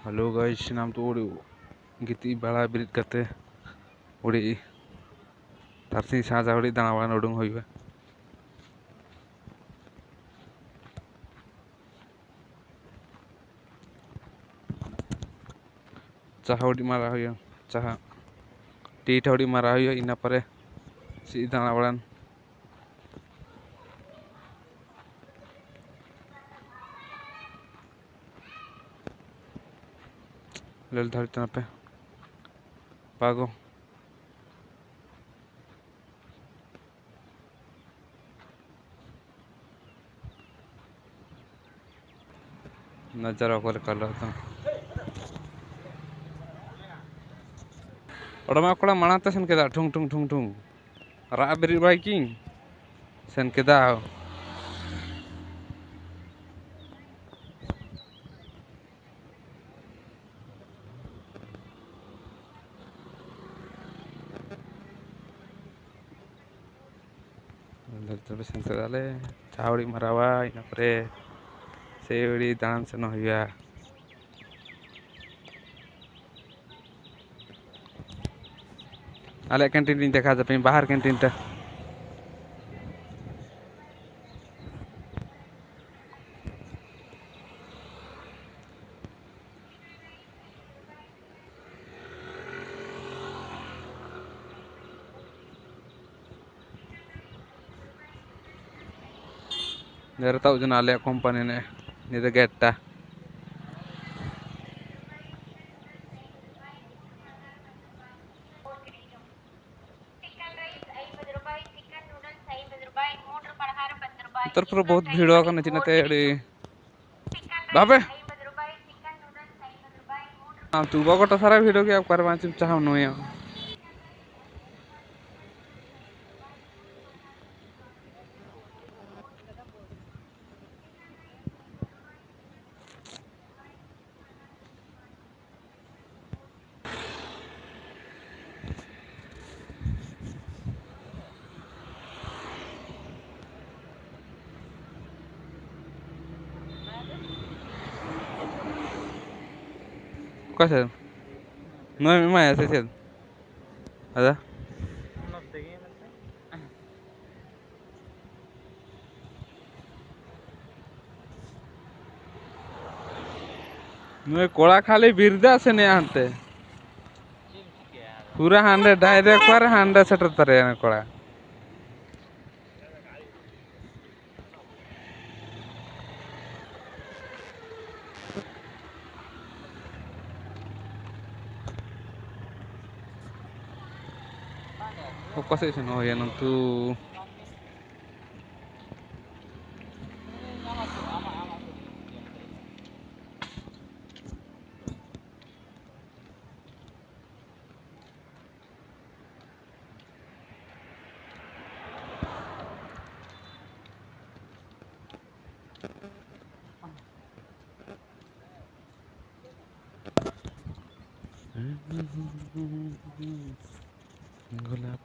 Hello guys नाम तो गिती बड़ा बिरिद करते उड़ी तारसी साजा उड़ी दाना वाला उडुंग हुई चाहा उड़ी मारा हुई चाहा टीटा उड़ी मारा हुई इना परे सी दाना वाला लेल धरते पे पागो नजर ओकर कर लो ओडमा कोड़ा मानाते सेन केदा ठुंग ठुंग ठुंग ठुंग रा बिरिद बाई किंग सेन केदा धरते पे सेन केदा ले चावड़ी मरावा इना परे से उड़ी दान से न हुआ आले कैंटीन देखा जापे बाहर कैंटीन टा नेरता उजन आले कंपनी ने निदे गेट्टा उत्तर बहुत भीड़ होगा चिन्हते बाबे तू बगट सारा भीड़ की कर चाह नुई कैसे नुई में ऐसे से अदा नुई कोड़ा खाली बिरदा से नहीं आते पूरा 100 डायरेक्ट पर 100 सेटर तरे कोड़ा कसै छ न हेर्नु तू गुलाब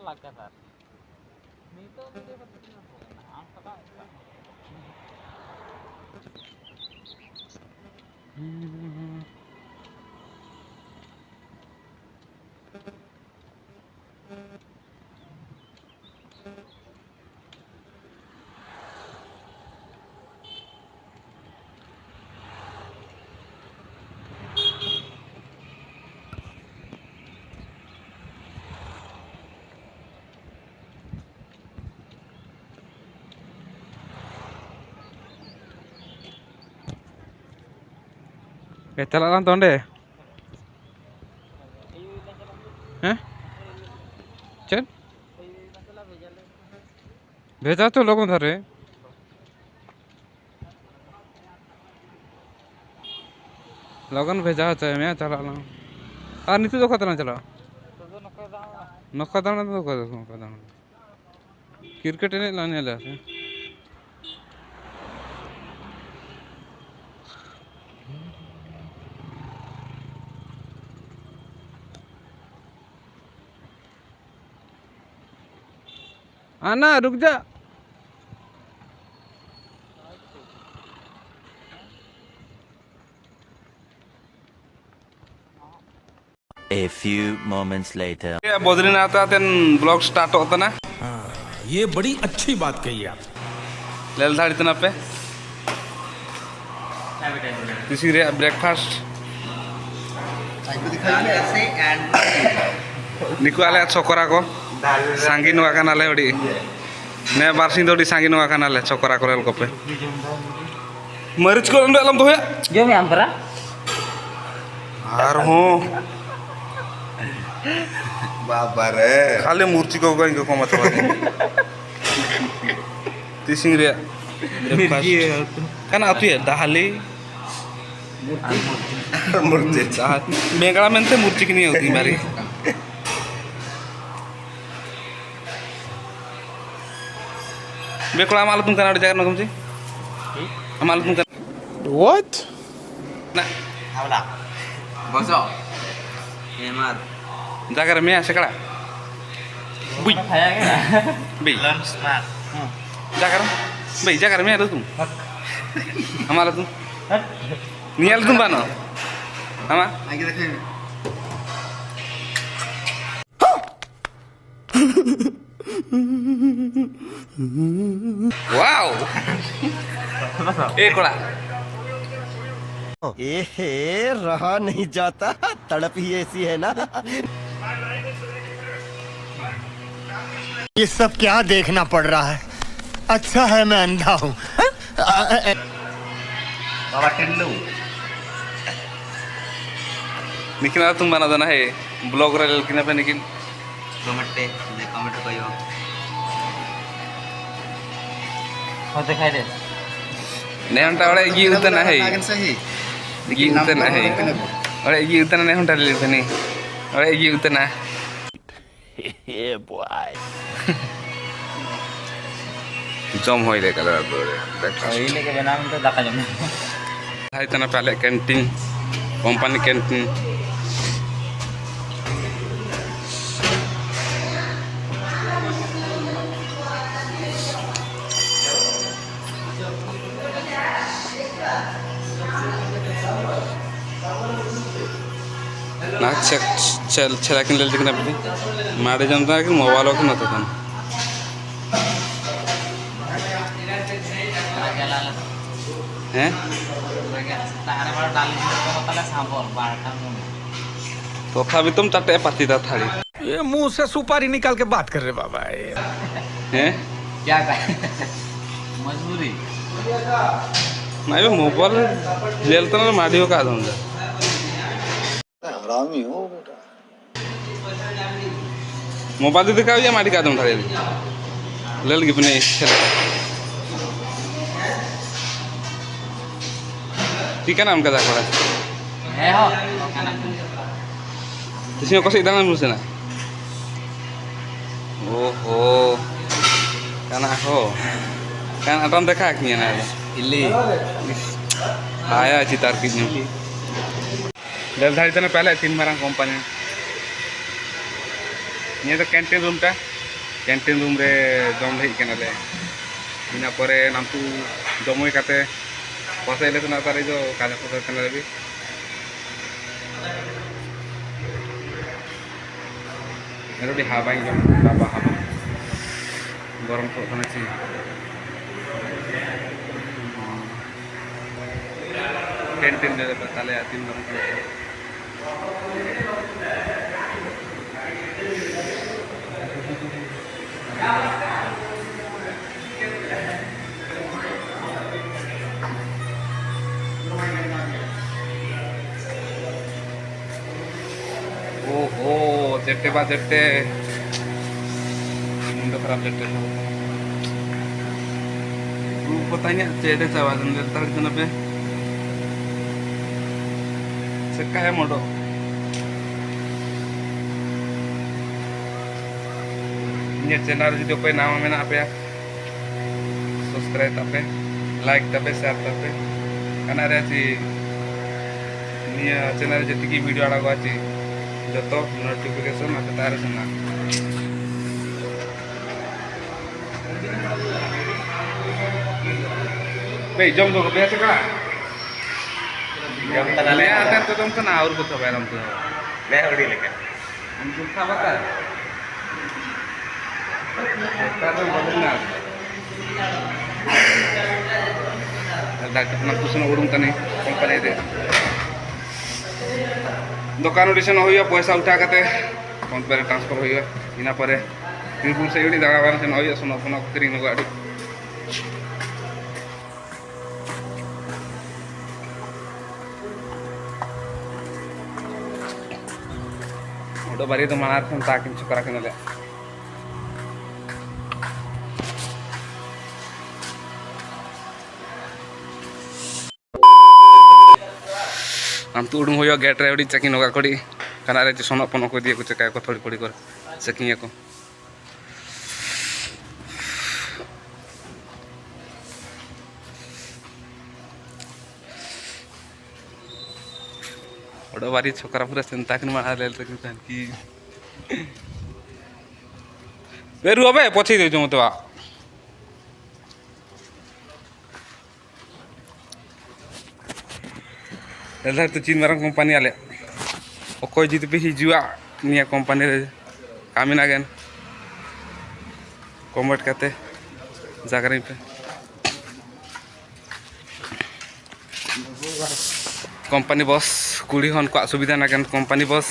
लगता नहीं तो मुझे पता होगा आम पता चला तोंडे हैं चल भेजा तो लोगों धरे लगन भेजा चाहे मैं चला और नीतू तो खतरा चला नौका दाना तो नौका दाना क्रिकेट एने लाने ले से आना रुक जा A few moments later. Badrinath आतेन ब्लॉग स्टार्ट होता ना ये बड़ी अच्छी बात कही आप लेल धाड़ी तना पे किसी रे ब्रेकफास्ट निको आले चोकरा को सांगी नुआ का नाले ओडी ने बारसिंग दोडी सांगी नुआ का नाले चोकरा को रेल को पे मरीच को अंदर अलम तो है जो मैं आंपरा आर हूँ बाबा रे खाली मूर्ति को गई को मत तिसिंग रे kan atu ya dahali मूर्ति मेगड़ा मेंते मूर्ति की नहीं होती मारी बेकड़ा माल तुम कनाडा जाकर नगम जी माल तुम व्हाट ना बसो एमआर जाकर मैं ऐसे कड़ा बुई खाया क्या बी जाकर बी जाकर मैं तुम हमारा तुम नियल तुम बानो हमा आगे देखें वाओ एक कोड़ा ए रहा नहीं जाता तड़प ही ऐसी है ना ये सब क्या देखना पड़ रहा है अच्छा है मैं अंधा हूँ बाबा टिल्लू निकिन तुम बना देना है ब्लॉग रे किना पे निकिन कमेंटे जे कमेंट कयो हो दिखाई दे ने हंटा ओड़े गी उतना है सही गी उतना है ओड़े गी उतना ने हंटा ले बनी ओड़े गी उतना ये बॉय जम होइले कलर बोरे वही लेके बना तो दाका जमे हाय तना पहले कैंटीन कंपनी कैंटीन ना चल चला के ले दिखना भी मारे जनता कि मोबाइल को न था हैं तो था भी तुम तटे पाती था थाली ये मुंह से सुपारी निकाल के बात कर रहे बाबा हैं क्या कर मजबूरी मैं भी मोबाइल लेलता ना माडियो का दूंगा हरामी हो बेटा मोबाइल दे दिखाओ या माडी का दूं थाली ले लगी अपने चले ठीक है ना हम का जा पड़ा है हो इसमें कैसे इतना मुझसे ना ओहो kana ho kan aton teka knya na ili aya citar kinyo del dhari tane pehले 3 marang company niya to canteen room re jom lei kana le ina pore nampu jomoi kate pose ile tuna tare jo kala pose kana lebi ero di habang jom baba habang गरम तो खाना चाहिए canteen दे देता ताले आती गरम ओहो जेटे बा जेटे खराब लेते हैं वो tanya cede cawasan letar itu nabe sekaya modo ᱤᱧᱟᱹᱜ ᱪᱮᱱᱮᱞ ᱡᱩᱫᱤ ᱚᱠᱚᱭ ᱱᱟᱣᱟ ᱢᱮᱱᱟᱜ ᱯᱮᱭᱟ सब्सक्राइब तापे लाइक तापे शेयर तापे कना रे ची निया चैनल जति की वीडियो आड़ा गाची जतो नोटिफिकेशन आते तारे सुना बे जम दो बे से का ले आते तो तुम तो ना और कुछ है हम तो मैं उड़ी लेके हम कुछ था बता तो बदलना डॉक्टर कुछ उड़ूंग कंपनी दुकान उड़ीसन हो पैसा उठा करते फोन पे ट्रांसफर हो इना पर त्रिपुर से इड़ी दाड़ा बार जन हो सुनो फोन किरिंग नको आड़ी ओडो बारी तो मार सन ताकिन चकरा कनले हम तो उड़ूंग हो गेट रे उड़ी चेकिंग होगा कड़ी कना रे सोनो पनो को दिए को चेका को थोड़ी पड़ी कर चेकिंग को ओडो बारी छोकरा पूरा चिंता किन मार ले तक की बेरु अबे पछी दे जो मत आ एला तो चीन मारंग कंपनी आले ओकोय जित पे हिजुआ निया कंपनी रे कामी ना गेन कमेंट करते जागरे पे कंपनी बस कुड़ी हन को सुविधा ना गेन कंपनी बस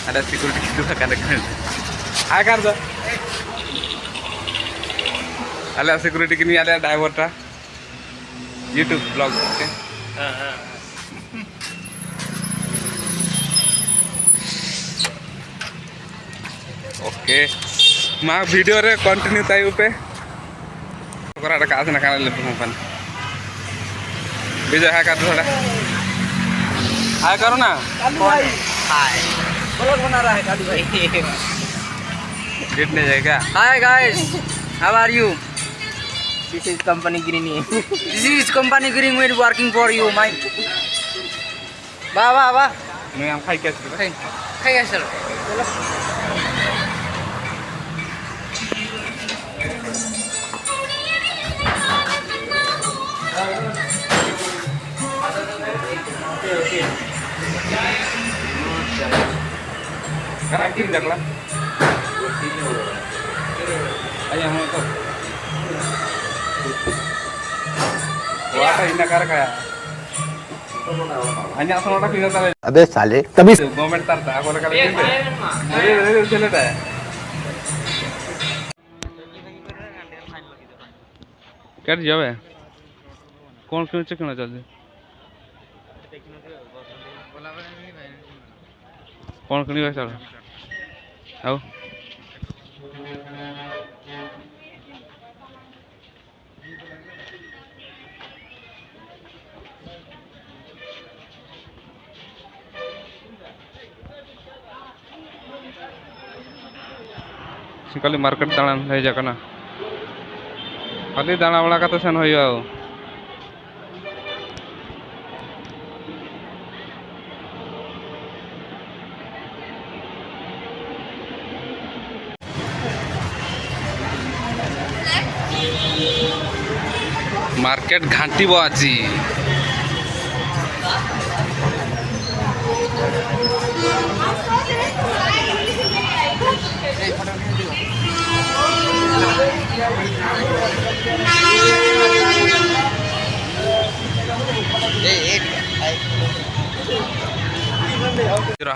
ada security itu kan hai kar do ala security kini ada driver ta YouTube vlog oke oke मा वीडियो रे कंटिन्यू ताई पे ओकरा रे काज ना काले कंपनी विजय है कर थोड़ा हाय करो ना हाय ब्लॉग बना रहा है कालू भाई गिरने जाएगा hi guys how are you this is company green this is company green we working for you my वाह वाह वाह मैं हम खाई कैसे खाई कैसे चलो Sekarang kiri dah kelas. Ayah mau tu. Wah, tak indah kara kaya. Hanya asal orang pindah tadi. अबे साले तभी Government tar tak aku nak kali ni. Jadi चले dah. क्या जावे? कौन क्यों चेक करना चाहते? कौन करनी है चलो आओ खाली मार्केट दाड़ान है जाकना खाली दाड़ा बड़ा का सेन हो मार्केट घाटी बाजी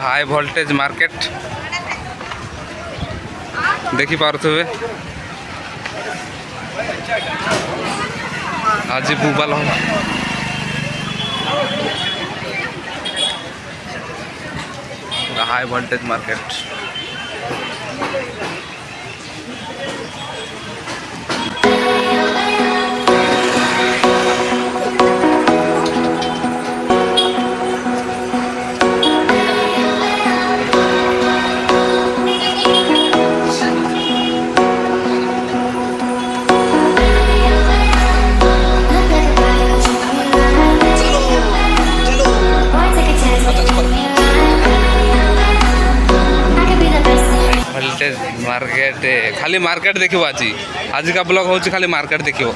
हाई वोल्टेज मार्केट देखी पारे आज बुबाल हाई वोल्टेज मार्केट मार्केट खाली मार्केट देखियो आज का ब्लॉग होची खाली मार्केट देखियो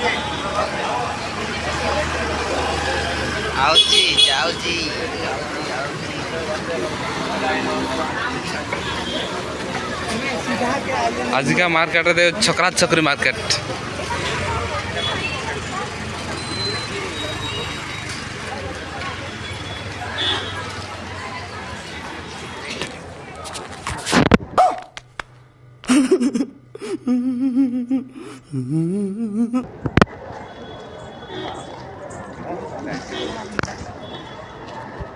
आउची जाउची आज का मार्केट दे छकरा छकरी मार्केट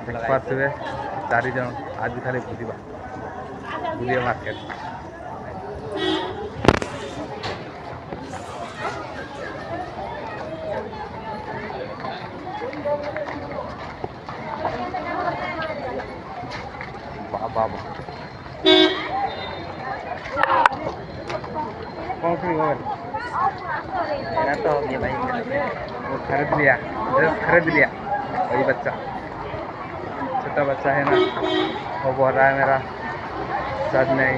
देखिए 4 जन आज खाली बुलिया मार्केट बाबा कौन सी तो ये भाई वो खरीद लिया खरीद लिया वही बच्चा छोटा बच्चा है ना वो बोल रहा है मेरा शायद नहीं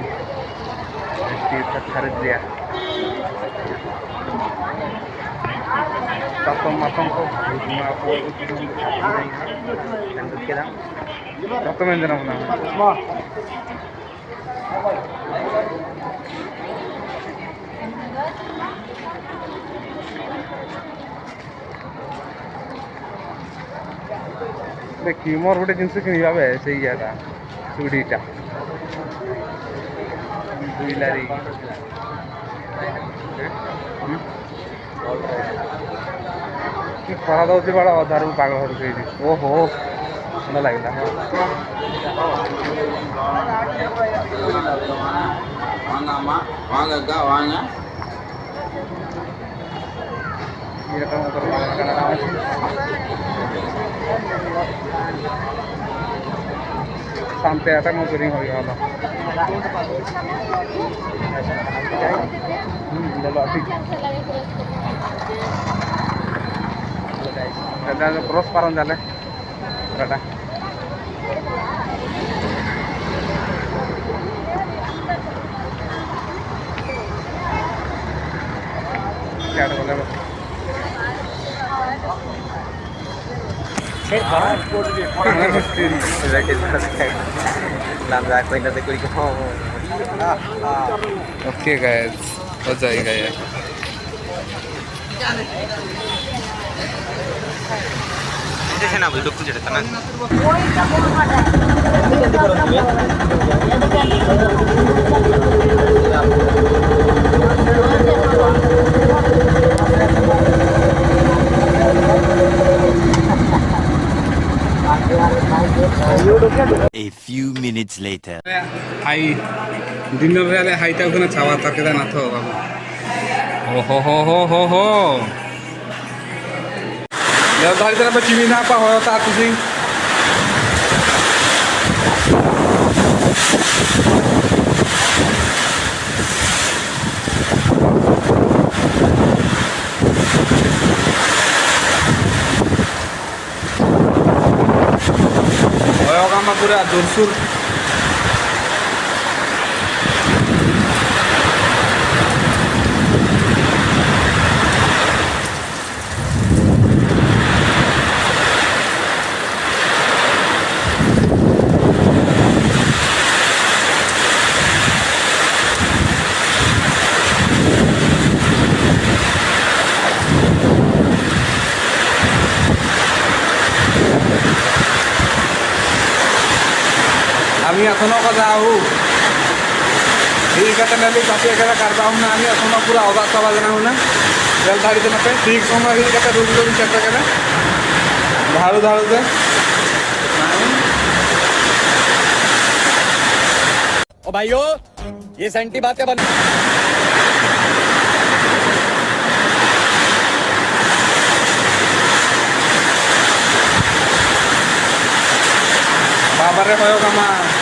सब खरीद लिया matong ko mga po nandun ka lang recommend na muna देखिए मोर गोटे जिनस किणवे से इटा चूड़ीटा दुईलारी खरा दौर बड़ा अधारू पागल घर ओहो ଭଲ ଲାଗିଲା sampai ada mau kering hari Allah lalu asik ada cross paron jalan berada क्या बोला ओके गाइस हो जाएगा यार जैसे ना बोल दो कुछ रहता ना A few minutes later. High दिन बेले हाईटा उखने छावा तक ना तो बाबू ओहो धारी तरफ चिमी ना पा हो तुझी पूरा जोरसोर আমি এখনো কথা আহু ঠিক আছে নেলি বাকি এখানে কারবা না আমি এখনো পুরো অবাক সবাই না হুনা জল ধাড়িতে না ঠিক সময় এই কথা রুল রুল চেষ্টা করে ধাড়ু ধাড়ুতে ओ भाइयों ये सेंटी बातें बन बाबा रे भयो कामा